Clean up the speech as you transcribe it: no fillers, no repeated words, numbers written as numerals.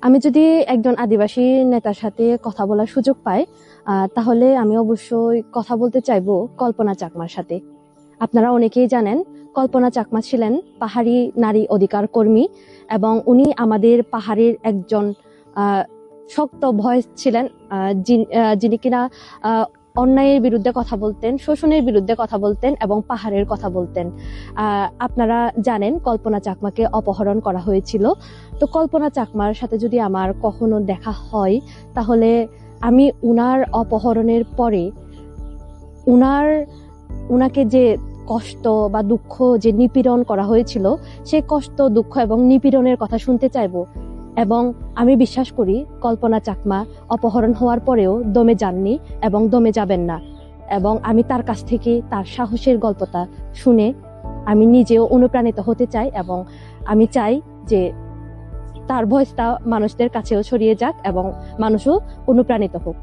আমি যদি একজন আদিবাসী নেতার সাথে কথা বলার সুযোগ পাই, তাহলে আমি অবশ্যই কথা বলতে চাইবো কল্পনা চাকমার সাথে। আপনারা অনেকেই জানেন কল্পনা চাকমা ছিলেন পাহাড়ি নারী অধিকার কর্মী এবং উনি আমাদের পাহাড়ের একজন শক্ত ভয়েস ছিলেন, যিনি কিনা অন্যায়ের বিরুদ্ধে কথা বলতেন, শোষণের বিরুদ্ধে কথা বলতেন এবং পাহাড়ের কথা বলতেন। আপনারা জানেন কল্পনা চাকমাকে অপহরণ করা হয়েছিল। তো কল্পনা চাকমার সাথে যদি আমার কখনো দেখা হয়, তাহলে আমি উনার অপহরণের পরে উনাকে যে কষ্ট বা দুঃখ, যে নিপীড়ন করা হয়েছিল, সেই কষ্ট, দুঃখ এবং নিপীড়নের কথা শুনতে চাইবো। এবং আমি বিশ্বাস করি কল্পনা চাকমা অপহরণ হওয়ার পরেও দমে যাননি এবং দমে যাবেন না। এবং আমি তার কাছ থেকে তার সাহসের গল্পটা শুনে আমি নিজেও অনুপ্রাণিত হতে চাই এবং আমি চাই যে তার ভয়েসটা মানুষদের কাছেও ছড়িয়ে যাক এবং মানুষও অনুপ্রাণিত হোক।